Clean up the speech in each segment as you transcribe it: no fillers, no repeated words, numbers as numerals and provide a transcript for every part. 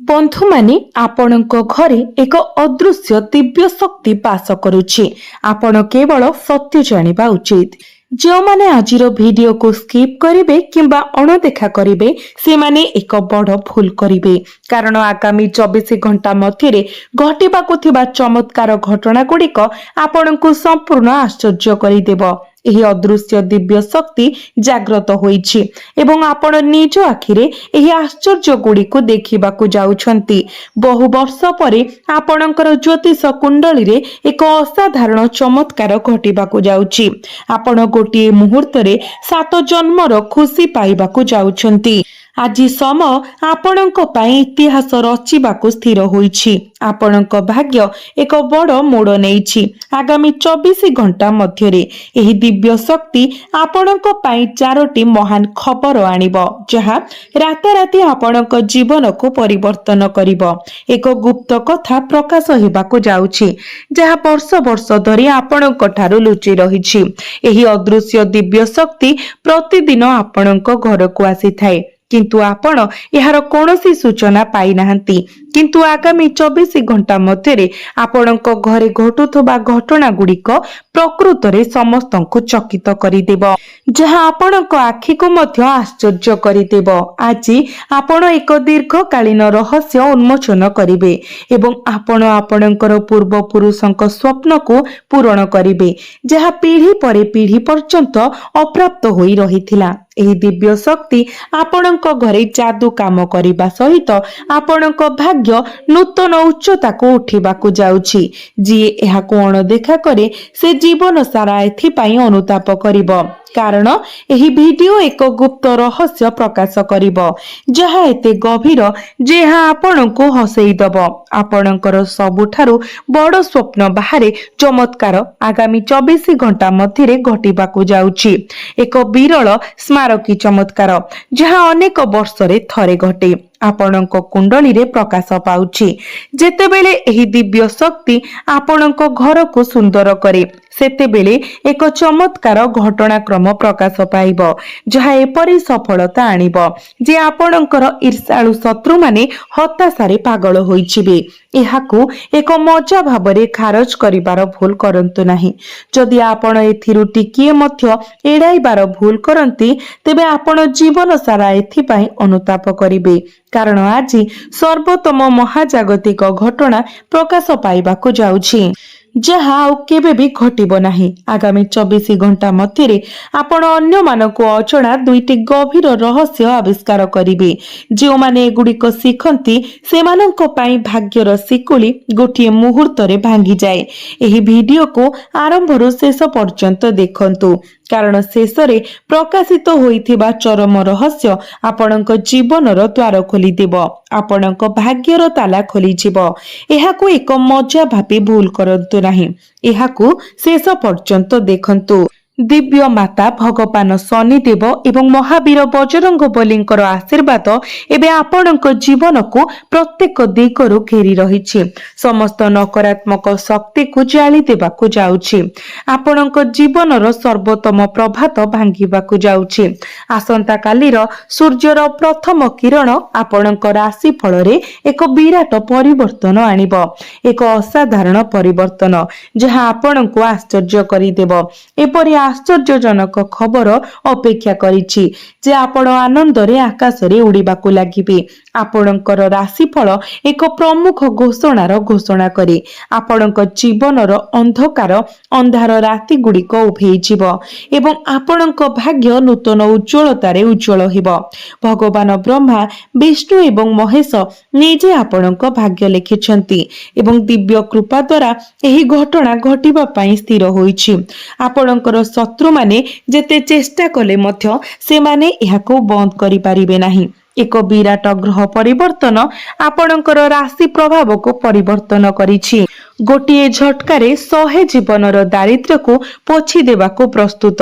बंधु माने आपणक घरे एक अदृश्य दिव्य शक्ति बास करुछि। आपण केवल सत्य जानिबा उचित। जो माने आजिर वीडियो को स्किप करिवे किंबा अणदेखा करिवे से माने एक बड़ भूल करिवे, कारण आगामी 24 घंटा मध्य घटिबाकु थिबा चमत्कार घटना गुड़िक आपणकु संपूर्ण आश्चर्य करिदेव। एही अदृश्य दिव्य शक्ति जाग्रत होईछि एवं आपण निज आखिरे एही आश्चर्य गुड़िक देखिबाकु जाउछंती। बहु वर्ष परे आपणकर ज्योतिष कुंडली रे एक असाधारण चमत्कार घटिबाकु जाउछि। आपण गोटे मुहूर्त रे 7 जन्मर खुशी पाइबाकु जाउछंती। आज समय आपणक पई इतिहास रचिबाकु स्थिर होईछि। आपणक भाग्य एक बड़ मोड़ नेइछि। आगामी 24 घंटा मध्य रे एही दिव्य शक्ति आपणक पई 4टी महान खबर आनिबो, जहा राताराती आपणक जीवन को परिवर्तन करिबो। एक गुप्त कथा प्रकाश हेबाकु जाउछि, जहा वर्ष वर्ष धरि आपणक ठारु लुचि रहिछि। एही अदृश्य दिव्य शक्ति प्रतिदिन आपणक घर को आसी थाए, किंतु आपण यार कोनोसी सूचना पाई नाहंती। किंतु आगामी 24 घंटा मध्य आपणक घरे घटुथबा घटना गुड़िक प्रकृत रे समस्त को चकित करिदेव, जहा आपणक आखि को मध्य आश्चर्य करिदेव। आज आपण एक दीर्घकालीन रहस्य उन्मोचन करिवे एवं आपण आपणकर पूर्व पुरुषक स्वप्न को पूरण करिवे, जहा पीढ़ी परे पीढ़ी पर्यंत अप्राप्त होई रहिथिला। एही दिव्य शक्ति आपणक घरे जादू काम करिबा सहित आपणक भाग्य नूतन उच्चता को उठिबाकु जाउछि। जी एहाको अणदेखा करे से जीवन सारा एथिपाई अनुताप करिबो, कारण एही वीडियो एक गुप्त रहस्य प्रकाश करिबो, जहा एते गभीर जे आपणको हसई दबो। आपणकर सबुठारु बड़ स्वप्न बाहरे चमत्कार आगामी 24 घंटा मध्य घटिबाकु जाउछि। एक विरल स्मारकी चमत्कार जहा अनेक वर्ष रे थरे घटे आपणक कुंडली रे प्रकाश पाउछि। जेतेबेले एही दिव्य शक्ति आपणक घर को सुंदर करे, सेतेबेले एक चमत्कार घटनाक्रम प्रकाश पाइब, जहा एपरि सफलता आनिब जे आपणकर ईर्षालु शत्रु माने हताशारे पागल होइछिबे। एहाकु एक मजा भाबरे खारज करिबार भूल करंतु नाही। जदि आपण एथिरु टिकिए मध्य एडाइबार भूल करंती, तेबे आपण जीवन सारा एथिपाई अनुताप करिबे, कारण आज सर्वोत्तम महाजागतिक घटना प्रकाश पाइबाकु जाउछि, जहा आउ केबे भी घटिबो नाही। आगामी 24 घंटा मध्य आपण अन्य मानको अचना 2टी गभीर रहस्य आविष्कार करिवे। जो माने एगुड़िक शिखंती सेमानंको पाई भाग्यर शिकुली गोटिए मुहूर्त रे भांगी जाए। एही वीडियो को आरंभରୁ शेष पर्यंत देखंतु, कारण शेष रे प्रकाशित होइथिबा चरम रहस्य आपणक जीवनर द्वार खोली देब, आपणक भाग्यर ताला खोली जिवो। एहाकु एक मजा भाबी भूल करंतु नाही, एहाकु शेष पर्यंत देखंतु। दिव्य माता भगवान शनिदेव एवं महावीर बजरंग बलींकर आशीर्वाद एबे आपणक जीवन को प्रत्येक दिगरु घेरी रहिछि। समस्त नकारात्मक शक्ति को जाली देबाकु जाउछि। आपणक जीवनर सर्वोत्तम प्रभात भांगिबाकु जाउछि। आसंता कालीर सूर्यर प्रथम किरण आपणक राशि फल रे एक विराट परिवर्तन आनिबो, एक असाधारण परिवर्तन जहा आपणको आश्चर्य करिदेव। एपरि आश्चर्यजनक खबर अपेक्षा करिछि जे आपण आनंद रे आकाश रे उड़ीबाकु लागिबे। आपणकर राशिफल एक प्रमुख घोषणार घोषणा करे। आपणक जीवनर अंधकार अंधार राति गुड़िक उभेई जिवो एवं आपणक भाग्य नूतन उज्ज्वलतारे उज्ज्वल हेबो। भगवान ब्रह्मा विष्णु एवं महेश निजे आपणक भाग्य लिखिछंती एवं दिव्य कृपा द्वारा एही घटना घटिबा पई स्थिर होईछि। आपणकर शत्रु माने जेते चेष्टा कले मध्य से माने एहाको बंद करि पारिबे नाही। एक विराट ग्रह परिवर्तन आपणकर राशि प्रभाव को परिवर्तन करिछि। ଗୋଟିଏ ଝଟକାରେ 100 ଜୀବନର ଦାରିଦ୍ର୍ୟକୁ ପୋଛି ଦେବାକୁ ପ୍ରସ୍ତୁତ।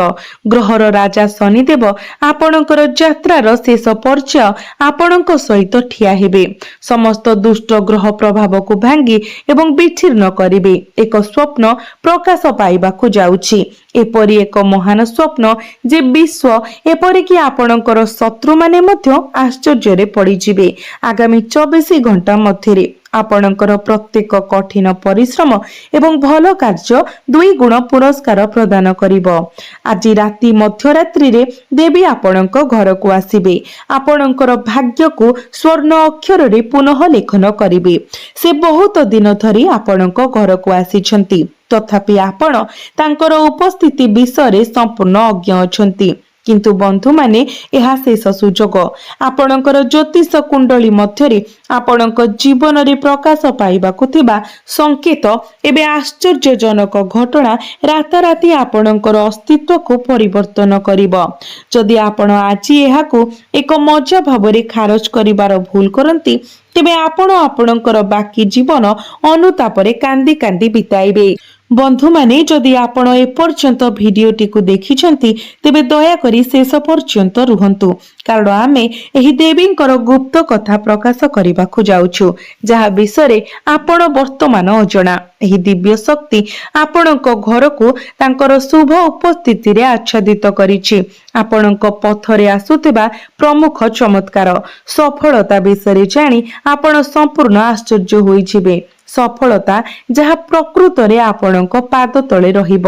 ଗ୍ରହର ରାଜା ଶନିଦେବ ଆପଣଙ୍କର ଯାତ୍ରାର ଶେଷ ପର୍ଯ୍ୟାୟ ଆପଣଙ୍କ ସହିତ ଠିଆ ହେବେ। ସମସ୍ତ ଦୁଷ୍ଟ ଗ୍ରହ ପ୍ରଭାବକୁ ଭାଙ୍ଗି ଏବଂ ବିଚ୍ଛିନ୍ନ କରିବେ। ଏକ ସ୍ୱପ୍ନ ପ୍ରକାଶ ପାଇବାକୁ ଯାଉଛି। ଏପରି ଏକ ମହାନ ସ୍ୱପ୍ନ ଯେ ବିଶ୍ୱ ଏପରିକି ଆପଣଙ୍କର ଶତ୍ରୁମାନେ ମଧ୍ୟ ଆଶ୍ଚର୍ଯ୍ୟରେ ପଡିଯିବେ। ଆଗାମୀ 24 ଘଣ୍ଟା ମଧ୍ୟରେ ଆପଣଙ୍କର ପ୍ରତ୍ୟେକ କଠିନ ପରିଶ୍ରମ ଏବଂ ଭଲ କାର୍ଯ୍ୟ 2 ଗୁଣ ପୁରସ୍କାର ପ୍ରଦାନ କରିବ। ଆଜି ରାତି ମଧ୍ୟରାତ୍ରିରେ ଦେବୀ ଆପଣଙ୍କ ଘରକୁ ଆସିବେ। ଆପଣଙ୍କର ଭାଗ୍ୟକୁ ସ୍ୱର୍ଣ୍ଣ ଅକ୍ଷରରେ ପୁନଃ ଲେଖନ କରିବେ। ସେ ବହୁତ ଦିନ ଧରି ଆପଣଙ୍କ ଘରକୁ ଆସିଛନ୍ତି, ତଥାପି ଆପଣ ତାଙ୍କର ଉପସ୍ଥିତି ବିଷୟରେ ସମ୍ପୂର୍ଣ୍ଣ ଅଜ୍ଞ ଅଛନ୍ତି। କିନ୍ତୁ ବନ୍ଧୁମାନେ, ଏହା ଶେଷ ସୁଯୋଗ। ଆପଣଙ୍କର ଜ୍ୟୋତିଷ କୁଣ୍ଡଳୀ ମଧ୍ୟରେ ଆପଣଙ୍କ ଜୀବନରେ ପ୍ରକାଶ ପାଇବାକୁ ଥିବା ସଂକେତ ଏବେ ଆଶ୍ଚର୍ଯ୍ୟଜନକ ଘଟଣା ରାତାରାତି ଆପଣଙ୍କର ଅସ୍ତିତ୍ୱକୁ ପରିବର୍ତ୍ତନ କରିବ। ଯଦି ଆପଣ ଆଜି ଏହାକୁ ଏକ ମଜା ଭାବରେ ଖାରଜ କରିବାର ଭୁଲ କରନ୍ତି, ତେବେ ଆପଣ ଆପଣଙ୍କର ବାକି ଜୀବନ ଅନୁତାପରେ କାନ୍ଦି କାନ୍ଦି ବିତାଇବେ। ବନ୍ଧୁମାନେ, ଯଦି ଆପଣ ଏପର୍ଯ୍ୟନ୍ତ ଭିଡିଓଟିକୁ ଦେଖିଛନ୍ତି, ତେବେ ଦୟାକରି ଶେଷ ପର୍ଯ୍ୟନ୍ତ ରୁହନ୍ତୁ, କାରଣ ଆମେ ଏହି ଦେବୀଙ୍କର ଗୁପ୍ତ କଥା ପ୍ରକାଶ କରିବାକୁ ଯାଉଛୁ, ଯାହା ବିଷୟରେ ଆପଣ ବର୍ତ୍ତମାନ ଅଜଣା। ଏହି ଦିବ୍ୟ ଶକ୍ତି ଆପଣଙ୍କ ଘରକୁ ତାଙ୍କର ଶୁଭ ଉପସ୍ଥିତିରେ ଆଚ୍ଛାଦିତ କରିଛି। ଆପଣଙ୍କ ପଥରେ ଆସୁଥିବା ପ୍ରମୁଖ ଚମତ୍କାର ସଫଳତା ବିଷୟରେ ଜାଣି ଆପଣ ସମ୍ପୂର୍ଣ୍ଣ ଆଶ୍ଚର୍ଯ୍ୟ ହୋଇଯିବେ। ସଫଳତା ଯାହା ପ୍ରକୃତରେ ଆପଣଙ୍କ ପାଦ ତଳେ ରହିବ।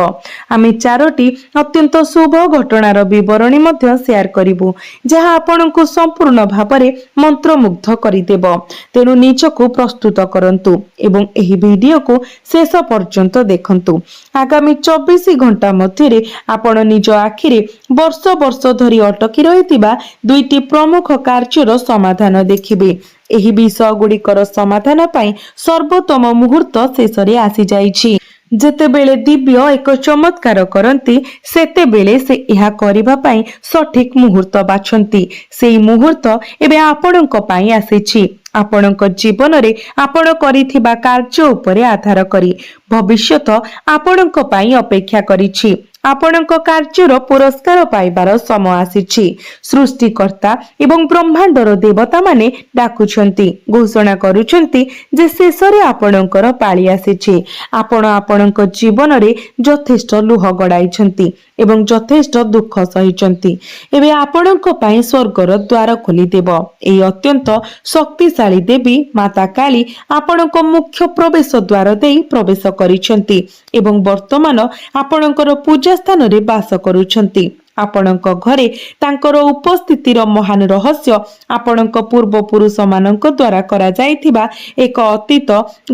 ଆମେ 4ଟି ଅତ୍ୟନ୍ତ ଶୁଭ ଘଟଣାର ବିବରଣୀ ମଧ୍ୟ ସେୟାର କରିବୁ, ଯାହା ଆପଣଙ୍କୁ ସମ୍ପୂର୍ଣ୍ଣ ଭାବରେ ମନ୍ତ୍ରମୁଗ୍ଧ କରିଦେବ। ତେଣୁ ନିଜକୁ ପ୍ରସ୍ତୁତ କରନ୍ତୁ ଏବଂ ଏହି ଭିଡିଓକୁ ଶେଷ ପର୍ଯ୍ୟନ୍ତ ଦେଖନ୍ତୁ। ଆଗାମୀ 24 ଘଣ୍ଟା ମଧ୍ୟରେ ଆପଣ ନିଜ ଆଖିରେ ବର୍ଷ ବର୍ଷ ଧରି ଅଟକି ରହିଥିବା 2ଟି ପ୍ରମୁଖ କାର୍ଯ୍ୟର ସମାଧାନ ଦେଖିବେ। ଏହି ବିଷୟ ଗୁଡ଼ିକର ସମାଧାନ ପାଇଁ ସର୍ବୋତ୍ତମ ମୁହୂର୍ତ୍ତ ଶେଷରେ ଆସିଯାଇଛି। ଯେତେବେଳେ ଦିବ୍ୟ ଏକ ଚମତ୍କାର କରନ୍ତି, ସେତେବେଳେ ସେ ଏହା କରିବା ପାଇଁ ସଠିକ ମୁହୂର୍ତ୍ତ ବାଛନ୍ତି। ସେହି ମୁହୂର୍ତ୍ତ ଏବେ ଆପଣଙ୍କ ପାଇଁ ଆସିଛି। ଆପଣଙ୍କ ଜୀବନରେ ଆପଣ କରିଥିବା କାର୍ଯ୍ୟ ଉପରେ ଆଧାର କରି ଭବିଷ୍ୟତ ଆପଣଙ୍କ ପାଇଁ ଅପେକ୍ଷା କରିଛି। ଆପଣଙ୍କ କାର୍ଯ୍ୟର ପୁରସ୍କାର ପାଇବାର ସମୟ ଆସିଛି। ସୃଷ୍ଟିକର୍ତ୍ତା ଏବଂ ବ୍ରହ୍ମାଣ୍ଡର ଦେବତାମାନେ ଡାକୁଛନ୍ତି, ଘୋଷଣା କରୁଛନ୍ତି ଯେ ଶେଷରେ ଆପଣଙ୍କର ପାଳି ଆସିଛି। ଆପଣ ଆପଣଙ୍କ ଜୀବନରେ ଯଥେଷ୍ଟ ଲୁହ ଗଡ଼ାଇଛନ୍ତି ଏବଂ ଯଥେଷ୍ଟ ଦୁଃଖ ସହିଛନ୍ତି। ଏବେ ଆପଣଙ୍କ ପାଇଁ ସ୍ୱର୍ଗର ଦ୍ୱାର ଖୋଲିଦେବ। ଏହି ଅତ୍ୟନ୍ତ ଶକ୍ତିଶାଳୀ ଦେବୀ ମାତା କାଳୀ ଆପଣଙ୍କ ମୁଖ୍ୟ ପ୍ରବେଶ ଦ୍ୱାର ଦେଇ ପ୍ରବେଶ କରିଛନ୍ତି ଏବଂ ବର୍ତ୍ତମାନ ଆପଣଙ୍କର ପୂଜା ସ୍ଥାନରେ ବାସ କରୁଛନ୍ତି। ଆପଣଙ୍କ ଘରେ ତାଙ୍କର ଉପସ୍ଥିତିର ମହାନ ରହସ୍ୟ ଆପଣଙ୍କ ପୂର୍ବପୁରୁଷମାନଙ୍କ ଦ୍ୱାରା କରାଯାଇଥିବା ଏକ ଅତୀତ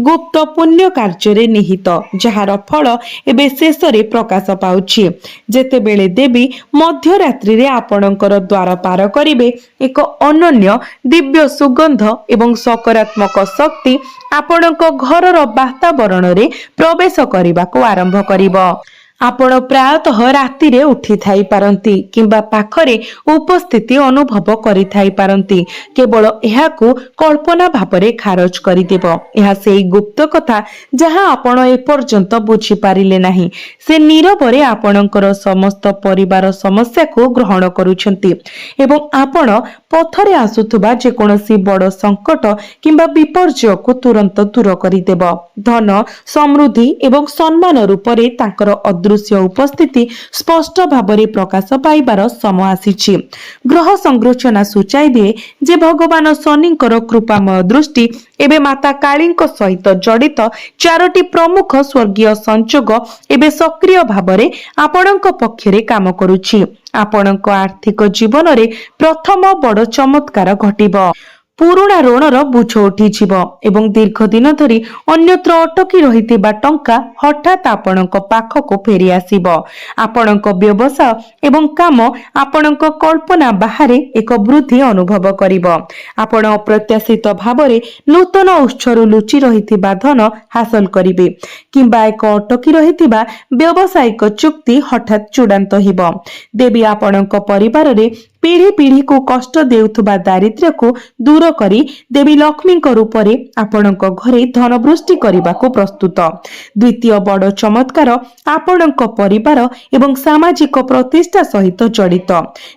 ଗୁପ୍ତ ପୁଣ୍ୟ କାର୍ଯ୍ୟରେ ନିହିତ, ଯାହାର ଫଳ ଏବେ ଶେଷରେ ପ୍ରକାଶ ପାଉଛି। ଯେତେବେଳେ ଦେବୀ ମଧ୍ୟରାତ୍ରିରେ ଆପଣଙ୍କର ଦ୍ୱାର ପାର କରିବେ, ଏକ ଅନନ୍ୟ ଦିବ୍ୟ ସୁଗନ୍ଧ ଏବଂ ସକାରାତ୍ମକ ଶକ୍ତି ଆପଣଙ୍କ ଘରର ବାତାବରଣରେ ପ୍ରବେଶ କରିବାକୁ ଆରମ୍ଭ କରିବ। ଆପଣ ପ୍ରାୟତଃ ରାତିରେ ଉଠିଥାଇ ପାରନ୍ତି କିମ୍ବା ପାଖରେ ଉପସ୍ଥିତି ଅନୁଭବ କରିଥାଇ ପାରନ୍ତି। କେବଳ ଏହାକୁ କଳ୍ପନା ଭାବରେ ଖାରଜ କରିଦେବ। ଏହା ସେହି ଗୁପ୍ତ କଥା ଯାହା ଆପଣ ଏପର୍ଯ୍ୟନ୍ତ ବୁଝିପାରିଲେ ନାହିଁ। ସେ ନୀରବରେ ଆପଣଙ୍କର ସମସ୍ତ ପରିବାର ସମସ୍ୟାକୁ ଗ୍ରହଣ କରୁଛନ୍ତି ଏବଂ ଆପଣ ପଥରେ ଆସୁଥିବା ଯେକୌଣସି ବଡ଼ ସଙ୍କଟ କିମ୍ବା ବିପର୍ଯ୍ୟୟକୁ ତୁରନ୍ତ ଦୂର କରିଦେବ। ଧନ, ସମୃଦ୍ଧି ଏବଂ ସମ୍ମାନ ରୂପରେ ତାଙ୍କର ଅଦୃଶ୍ୟ ଉପସ୍ଥିତି ସ୍ପଷ୍ଟ ଭାବରେ ପ୍ରକାଶ ପାଇବାର ସମୟ ଆସିଛି। ଗ୍ରହ ସଂରଚନା ସୂଚାଇ ଦିଏ ଯେ ଭଗବାନ ଶନିଙ୍କର କୃପାମୟ ଦୃଷ୍ଟି ଏବେ ମାତା କାଳୀଙ୍କ ସହିତ ଜଡ଼ିତ 4ଟି ପ୍ରମୁଖ ସ୍ୱର୍ଗୀୟ ସଂଯୋଗ ଏବେ ସକ୍ରିୟ ଭାବରେ ଆପଣଙ୍କ ପକ୍ଷରେ କାମ କରୁଛି। ଆପଣଙ୍କ ଆର୍ଥିକ ଜୀବନରେ ପ୍ରଥମ ବଡ଼ ଚମତ୍କାର ଘଟିବ। ପୁରୁଣା ଋଣର ବୋଝ ଉଠିଯିବ ଏବଂ ଦୀର୍ଘ ଦିନ ଧରି ଅନ୍ୟତ୍ର ଅଟକି ରହିଥିବା ଟଙ୍କା ହଠାତ୍ ଆପଣଙ୍କ ପାଖକୁ ଫେରି ଆସିବ। ଆପଣଙ୍କ ବ୍ୟବସାୟ ଏବଂ କାମ ଆପଣଙ୍କ କଳ୍ପନା ବାହାରେ ଏକ ବୃଦ୍ଧି ଅନୁଭବ କରିବ। ଆପଣ ଅପ୍ରତ୍ୟାଶିତ ଭାବରେ ନୂତନ ଉତ୍ସରୁ ଲୁଚି ରହିଥିବା ଧନ ହାସଲ କରିବେ କିମ୍ବା ଏକ ଅଟକି ରହିଥିବା ବ୍ୟବସାୟିକ ଚୁକ୍ତି ହଠାତ୍ ଚୂଡ଼ାନ୍ତ ହେବ। ଦେବୀ ଆପଣଙ୍କ ପରିବାରରେ पीढ़ी पीढ़ी को कष्ट देउथुबा दारिद्र्य को दूर करी देवी लक्ष्मी रूप में आपणक घरे धनवृष्टि करने को प्रस्तुत। द्वितीय बड़ चमत्कार आपणक परिवार एवं सामाजिक प्रतिष्ठा सहित जड़ित।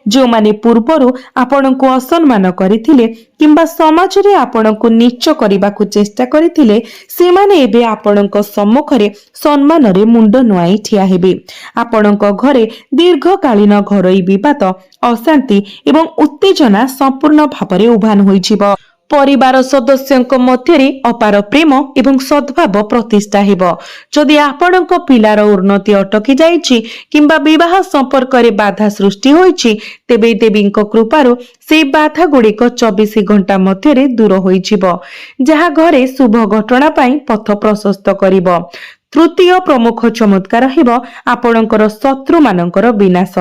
जो माने पूर्वर आपण को असम्मान करथिले किंबा समाज रे आपण को नीच करबा को चेष्टा करथिले से माने एबे आपणक सम्मुखरे सम्मान रे मुंड नुआई ठिया हेबे। आपणक घरे दीर्घकालीन घरोई विवाद अशांति एवं उत्तेजना संपूर्ण भाव उभान होइजिबो। परिवार सदस्यଙ୍କ ମଧ୍ୟରେ अपार प्रेम एवं सद्भाव प्रतिष्ठा हेबो। जदि आपणक पिलार उन्नति अटकी जाइछि किंबा विवाह संपर्क रे बाधा सृष्टि होइछि तेबे देवीଙ୍କ कृपारु से बाधा गुड़िक 24 घंटा मध्यरे दूर होइजिबो, जहा घरे शुभ घटना पाई पथ प्रशस्त करिबो। तृतीय प्रमुख चमत्कार हेबो आपणकर शत्रु मानकर विनाश।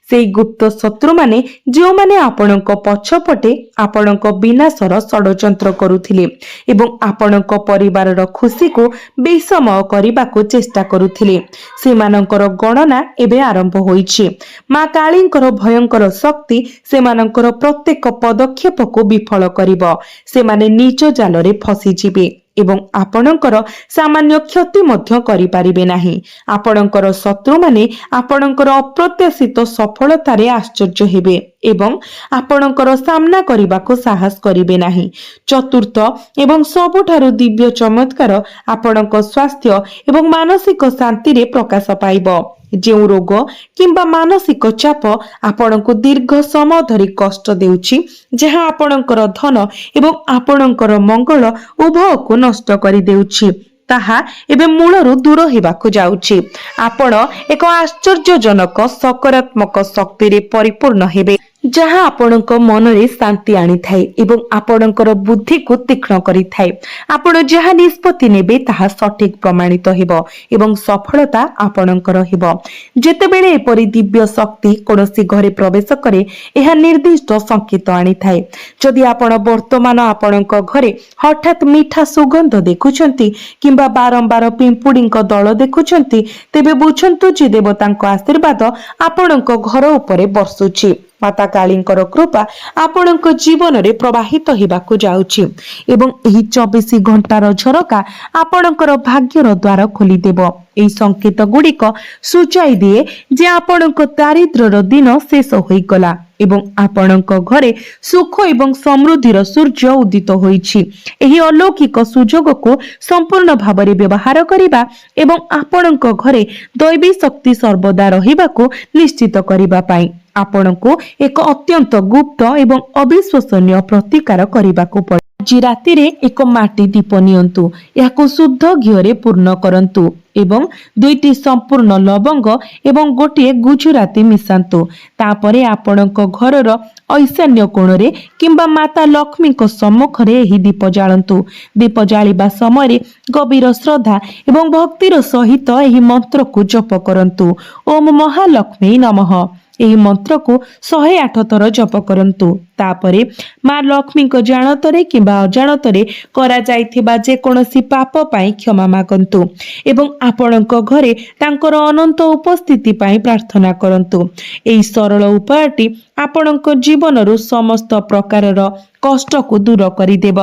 से गुप्त शत्रु माने जो माने आपणक पछपटे आपणक विनाशर षडयंत्र करुथिले एवं आपणक परिवारर खुशी को विषमय करबाको चेष्टा करुथिले सेमानकर गणना एबे आरंभ होइछि। मां कालींकर भयंकर शक्ति सेमानकर प्रत्येक पदक्षेप को विफल करिवो। सेमाने निज जालरे फसी जिबे एवं आपणकर सामान्य क्षति मध्य करि पारिबे नाही। आपणकर शत्रु माने आपणकर अप्रत्याशित सफलतारे आश्चर्य हेबे एवं आपणकर सामना करबाको साहस करिबे नाही। चतुर्थ एवं सबुठारु दिव्य चमत्कार आपणक स्वास्थ्य एवं मानसिक शांति रे प्रकाश पाइबो। जो रोग किंबा मानसिक चाप आपण को दीर्घ समय धरी कष्ट देउछि, जहाँ आपणकर धन एवं आपणकर मंगल उभय को नष्ट करि देउछि, ताहा एबे मूलरु दूर हेबाकु जाउछि। आपण एक आश्चर्यजनक सकारात्मक शक्ति रे परिपूर्ण हेबे, जहाँ आपणक मन रे शांति आनी थाए एवं आपणकर बुद्धि को तीक्ष्ण करि थाए। आपण जहाँ निष्पत्ति नेबे ताहा सठिक प्रमाणित हेबो एवं सफलता आपणकर हेबो। जेतेबेले एपरि दिव्य शक्ति कोनोसी घरे प्रवेश करे एहा निर्दिष्ट संकेत आनी थाए। जदि आपण वर्तमान आपणक घरे हठात मीठा सुगंध देखुछंती किंबा बारंबार पिंपुड़ीक दल देखुछंती तेबे बुझंतु जे देवतांक आशीर्वाद आपणक घर उपरे बर्षुछि। माता कालींकर कृपा आपणक जीवन रे प्रवाहित हेबाकु जाउछि एवं एही 24 घंटार झरका आपणकर भाग्यर द्वार खोली देबो। एही संकेत गुड़िक सूचाई दिए जे आपणक दारिद्र्यर दिन शेष होई गला एवं आपणक घरे सुख एवं समृद्धिर सूर्य उदित होइछि। एही अलौकिक सुजोग को संपूर्ण भाबरे व्यवहार करिबा एवं आपणक घरे दैवी शक्ति सर्वदा रहिबाकु निश्चित करिबा पाई आपणको एक अत्यंत गुप्त एवं अविश्वसनीय प्रतिकार करिबाकु पड़े। आज राति रे एक माटी दीप नियंतु, याको शुद्ध घिओरे पूर्ण करंतु एवं 2टी संपूर्ण लवंग एवं गोटे गुजराती मिसांतु। तापरे आपणक घरर ऐशान्य कोणरे किंबा माता लक्ष्मी को सम्मुखरे एही दीप जालंतु। दीप जालिबा समय गभीर श्रद्धा एवं भक्तिर सहित एही मंत्र को जप करंतु। ओम महालक्ष्मी नमः एही मंत्र को 108 थर जप करंतु। तापरे मां लक्ष्मी को जानतरे किंबा अजानतरे करा जाइथिबा जे कोनोसी पाप पाई क्षमा मागंतु एवं आपणक घरे तांकर अनंत उपस्थिति पाई प्रार्थना करंतु। एही सरल उपायटी आपणक जीवनरु समस्त प्रकारर कष्ट को दूर करि देब।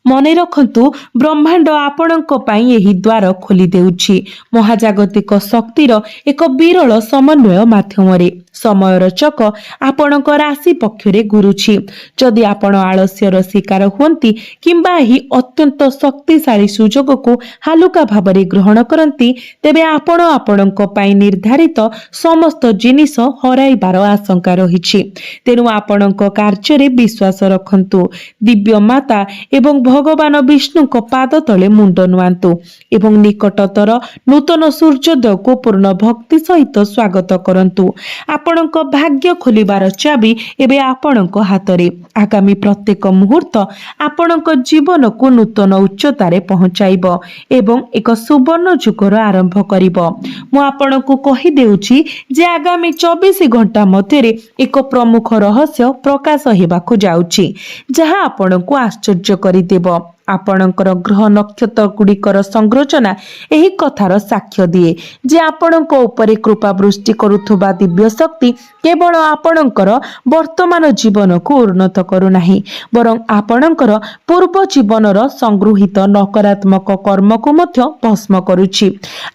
मने रखंतु ब्रह्मांड आपणक पाई एही द्वार खोली देउछि। महाजागतिक शक्तिर एक विरल समन्वय माध्यमरे समयर चक आपणक राशि पक्षरे घुरुछि। जदि आपण आलस्यर शिकार हुंती किंबा एही अत्यंत शक्तिशाली सुजोग को हालुका भाबरे ग्रहण करंती तेबे आपण आपणक पाई निर्धारित समस्त जिनिस हराइबार आशंका रहिछि। तेनु आपणक कार्य विश्वास रखंतु। दिव्य माता एवं भगवान विष्णु को पाद तले मुंड नुआंतु एवं निकटतर नूतन सूर्योदय को पूर्ण भक्ति सहित स्वागत करंतु। आपणक भाग्य खोलिबार चाबी एबे आपणक हातरे। आगामी प्रत्येक मुहूर्त आपणक जीवन को नूतन उच्चतारे पहुंचाइबो एवं एक सुवर्ण जुगर आरंभ करिबो। मु आपणको कहि देउछि जे आगामी 24 घंटा मध्यरे एक प्रमुख रहस्य प्रकाश हेबाकु जाउछि, जहा आपणको आश्चर्य करि देबो। ଆପଣଙ୍କର ଗ୍ରହ ନକ୍ଷତ୍ର ଗୁଡ଼ିକର ସଂରଚନା ଏହି କଥାର ସାକ୍ଷ୍ୟ ଦିଏ ଯେ ଆପଣଙ୍କ ଉପରେ କୃପା ବୃଷ୍ଟି କରୁଥିବା ଦିବ୍ୟ ଶକ୍ତି କେବଳ ଆପଣଙ୍କର ବର୍ତ୍ତମାନ ଜୀବନକୁ ଉନ୍ନତ କରୁନାହିଁ, ବରଂ ଆପଣଙ୍କର ପୂର୍ବ ଜୀବନର ସଂଗୃହୀତ ନକାରାତ୍ମକ କର୍ମକୁ ମଧ୍ୟ ଭସ୍ମ କରୁଛି।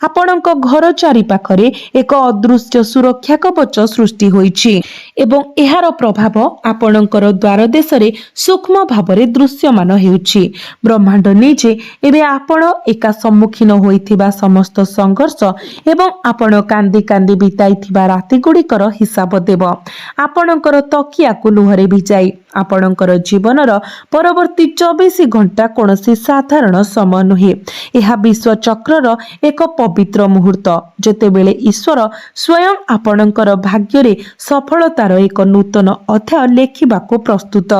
ଆପଣଙ୍କ ଘର ଚାରିପାଖରେ ଏକ ଅଦୃଶ୍ୟ ସୁରକ୍ଷା କବଚ ସୃଷ୍ଟି ହୋଇଛି ଏବଂ ଏହାର ପ୍ରଭାବ ଆପଣଙ୍କର ଦ୍ୱାର ଦେଶରେ ସୂକ୍ଷ୍ମ ଭାବରେ ଦୃଶ୍ୟମାନ ହେଉଛି। ବ୍ରହ୍ମାଣ୍ଡ ନିଜେ ଏବେ ଆପଣ ଏକା ସମ୍ମୁଖୀନ ହୋଇଥିବା ସମସ୍ତ ସଂଘର୍ଷ ଏବଂ ଆପଣ କାନ୍ଦି କାନ୍ଦି ବିତାଇଥିବା ରାତିଗୁଡ଼ିକର ହିସାବ ଦେବ। ଆପଣଙ୍କର ତକିଆକୁ ଲୁହରେ ଭିଜାଇ ଆପଣଙ୍କର ଜୀବନର ପରବର୍ତ୍ତୀ 24 ଘଣ୍ଟା କୌଣସି ସାଧାରଣ ସମୟ ନୁହେଁ। ଏହା ବିଶ୍ୱଚକ୍ରର ଏକ ପବିତ୍ର ମୁହୂର୍ତ୍ତ, ଯେତେବେଳେ ଈଶ୍ୱର ସ୍ୱୟଂ ଆପଣଙ୍କର ଭାଗ୍ୟରେ ସଫଳତାର ଏକ ନୂତନ ଅଧ୍ୟାୟ ଲେଖିବାକୁ ପ୍ରସ୍ତୁତ।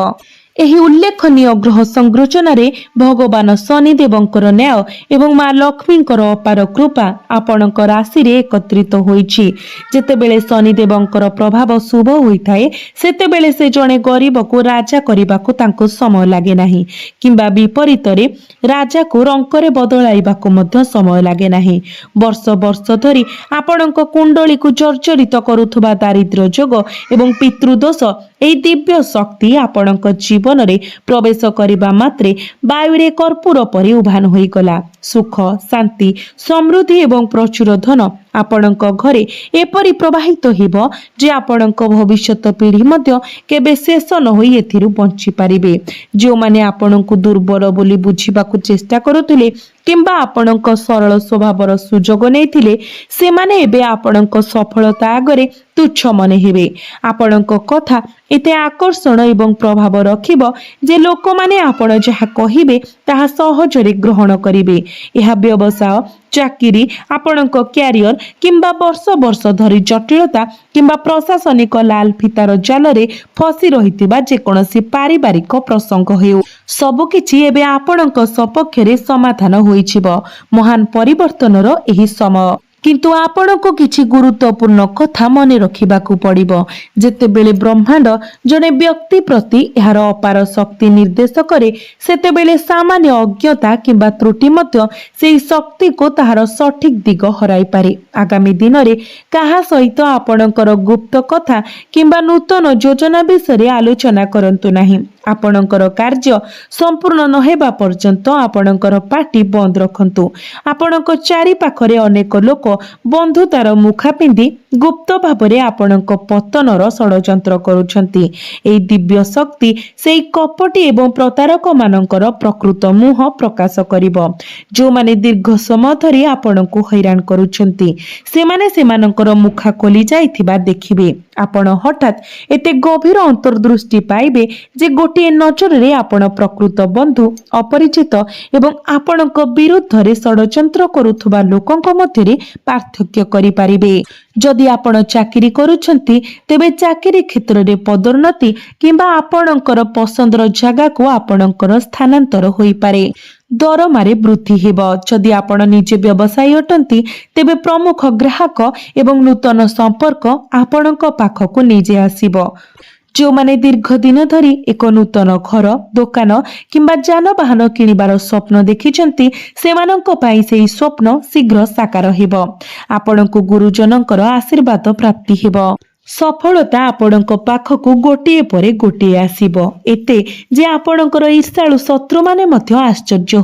ଏହି ଉଲ୍ଲେଖନୀୟ ଗ୍ରହ ସଂରଚନାରେ ଭଗବାନ ଶନିଦେବଙ୍କର ନ୍ୟାୟ ଏବଂ ମା ଲକ୍ଷ୍ମୀଙ୍କର ଅପାର କୃପା ଆପଣଙ୍କ ରାଶିରେ ଏକତ୍ରିତ ହୋଇଛି। ଯେତେବେଳେ ଶନିଦେବଙ୍କର ପ୍ରଭାବ ଶୁଭ ହୋଇଥାଏ, ସେତେବେଳେ ସେ ଜଣେ ଗରିବକୁ ରାଜା କରିବାକୁ ତାଙ୍କୁ ସମୟ ଲାଗେ ନାହିଁ, କିମ୍ବା ବିପରୀତରେ ରାଜାକୁ ରଙ୍କରେ ବଦଳାଇବାକୁ ମଧ୍ୟ ସମୟ ଲାଗେ ନାହିଁ। ବର୍ଷ ବର୍ଷ ଧରି ଆପଣଙ୍କ କୁଣ୍ଡଳୀକୁ ଜର୍ଜରିତ କରୁଥିବା ଦାରିଦ୍ର୍ୟ ଯୋଗ ଏବଂ ପିତୃଦୋଷ ଏହି ଦିବ୍ୟ ଶକ୍ତି ଆପଣଙ୍କ ଜୀବନରେ ପ୍ରବେଶ କରିବା ମାତ୍ରେ ବାୟୁରେ କର୍ପୂର ପରି ଉଭାନ ହୋଇଗଲା। ସୁଖ, ଶାନ୍ତି, ସମୃଦ୍ଧି ଏବଂ ପ୍ରଚୁର ଧନ ଆପଣଙ୍କ ଘରେ ଏପରି ପ୍ରବାହିତ ହେବ ଯେ ଆପଣଙ୍କ ଭବିଷ୍ୟତ ପିଢ଼ି ମଧ୍ୟ କେବେ ଶେଷ ନ ହୋଇ ଏଥିରୁ ବଞ୍ଚିପାରିବେ। ଯେଉଁମାନେ ଆପଣଙ୍କୁ ଦୁର୍ବଳ ବୋଲି ବୁଝିବାକୁ ଚେଷ୍ଟା କରୁଥିଲେ କିମ୍ବା ଆପଣଙ୍କ ସରଳ ସ୍ୱଭାବର ସୁଯୋଗ ନେଇଥିଲେ, ସେମାନେ ଏବେ ଆପଣଙ୍କ ସଫଳତା ଆଗରେ ତୁଚ୍ଛ ମନେ ହେବେ। ଆପଣଙ୍କ କଥା ଏତେ ଆକର୍ଷଣ ଏବଂ ପ୍ରଭାବ ରଖିବ ଯେ ଲୋକମାନେ ଆପଣ ଯାହା କହିବେ ତାହା ସହଜରେ ଗ୍ରହଣ କରିବେ। ଏହା ବ୍ୟବସାୟ, ଚାକିରି, ଆପଣଙ୍କ କ୍ୟାରିୟର କିମ୍ବା ବର୍ଷ ବର୍ଷ ଧରି ଜଟିଳତା କିମ୍ବା ପ୍ରଶାସନିକ ଲାଲ ଫିତାର ଜାଲରେ ଫସି ରହିଥିବା ଯେକୌଣସି ପାରିବାରିକ ପ୍ରସଙ୍ଗ ହେଉ, ସବୁକିଛି ଏବେ ଆପଣଙ୍କ ସପକ୍ଷରେ ସମାଧାନ ହୋଇଯିବ। ମହାନ ପରିବର୍ତ୍ତନର ଏହି ସମୟ। କିନ୍ତୁ ଆପଣଙ୍କୁ କିଛି ଗୁରୁତ୍ୱପୂର୍ଣ୍ଣ କଥା ମନେ ରଖିବାକୁ ପଡ଼ିବ। ଯେତେବେଳେ ବ୍ରହ୍ମାଣ୍ଡ ଜଣେ ବ୍ୟକ୍ତି ପ୍ରତି ଏହାର ଅପାର ଶକ୍ତି ନିର୍ଦ୍ଦେଶ କରେ, ସେତେବେଳେ ସାମାନ୍ୟ ଅଜ୍ଞତା କିମ୍ବା ତ୍ରୁଟି ମଧ୍ୟ ସେହି ଶକ୍ତିକୁ ତାହାର ସଠିକ ଦିଗ ହରାଇପାରେ। ଆଗାମୀ ଦିନରେ କାହା ସହିତ ଆପଣଙ୍କର ଗୁପ୍ତ କଥା କିମ୍ବା ନୂତନ ଯୋଜନା ବିଷୟରେ ଆଲୋଚନା କରନ୍ତୁ ନାହିଁ। ଆପଣଙ୍କର କାର୍ଯ୍ୟ ସମ୍ପୂର୍ଣ୍ଣ ନ ହେବା ପର୍ଯ୍ୟନ୍ତ ଆପଣଙ୍କର ପାଟି ବନ୍ଦ ରଖନ୍ତୁ। ଆପଣଙ୍କ ଚାରିପାଖରେ ଅନେକ ଲୋକ ବନ୍ଧୁତାର ମୁଖା ପିନ୍ଧି ଗୁପ୍ତ ଭାବରେ ଆପଣଙ୍କ ପତନର ଷଡ଼ଯନ୍ତ୍ର କରୁଛନ୍ତି। ଏହି ଦିବ୍ୟ ଶକ୍ତି ସେହି କପଟି ଏବଂ ପ୍ରତାରକ ମାନଙ୍କର ପ୍ରକୃତ ମୁହଁ ପ୍ରକାଶ କରିବ। ଯେଉଁମାନେ ଦୀର୍ଘ ସମୟ ଧରି ଆପଣଙ୍କୁ ହଇରାଣ କରୁଛନ୍ତି, ସେମାନେ ସେମାନଙ୍କର ମୁଖା ଖୋଲି ଯାଇଥିବା ଦେଖିବେ। ଆପଣ ହଠାତ୍ ଏତେ ଗଭୀର ଅନ୍ତର୍ଦୃଷ୍ଟି ପାଇବେ ଯେ ଗୋଟିଏ ନଜରରେ ଆପଣ ପ୍ରକୃତ ବନ୍ଧୁ, ଅପରିଚିତ ଏବଂ ଆପଣଙ୍କ ବିରୁଦ୍ଧରେ ଷଡ଼ଯନ୍ତ୍ର କରୁଥିବା ଲୋକଙ୍କ ମଧ୍ୟରେ ପାର୍ଥକ୍ୟ କରିପାରିବେ। ଯଦି ଆପଣ ଚାକିରି କରୁଛନ୍ତି, ତେବେ ଚାକିରି କ୍ଷେତ୍ରରେ ପଦୋନ୍ନତି କିମ୍ବା ଆପଣଙ୍କର ପସନ୍ଦର ଜାଗାକୁ ଆପଣଙ୍କର ସ୍ଥାନାନ୍ତର ହୋଇପାରେ। ଦରମାରେ ବୃଦ୍ଧି ହେବ। ଯଦି ଆପଣ ନିଜେ ବ୍ୟବସାୟୀ ଅଟନ୍ତି, ତେବେ ପ୍ରମୁଖ ଗ୍ରାହକ ଏବଂ ନୂତନ ସମ୍ପର୍କ ଆପଣଙ୍କ ପାଖକୁ ନିଜେ ଆସିବ। ଯେଉଁମାନେ ଦୀର୍ଘ ଦିନ ଧରି ଏକ ନୂତନ ଘର, ଦୋକାନ କିମ୍ବା ଯାନବାହନ କିଣିବାର ସ୍ୱପ୍ନ ଦେଖିଛନ୍ତି, ସେମାନଙ୍କ ପାଇଁ ସେହି ସ୍ୱପ୍ନ ଶୀଘ୍ର ସାକାର ହେବ। ଆପଣଙ୍କୁ ଗୁରୁଜନଙ୍କର ଆଶୀର୍ବାଦ ପ୍ରାପ୍ତି ହେବ। ସଫଳତା ଆପଣଙ୍କ ପାଖକୁ ଗୋଟିଏ ପରେ ଗୋଟିଏ ଆସିବ, ଏତେ ଯେ ଆପଣଙ୍କର ଈର୍ଷାଳୁ ଶତ୍ରୁମାନେ ମଧ୍ୟ ଆଶ୍ଚର୍ଯ୍ୟ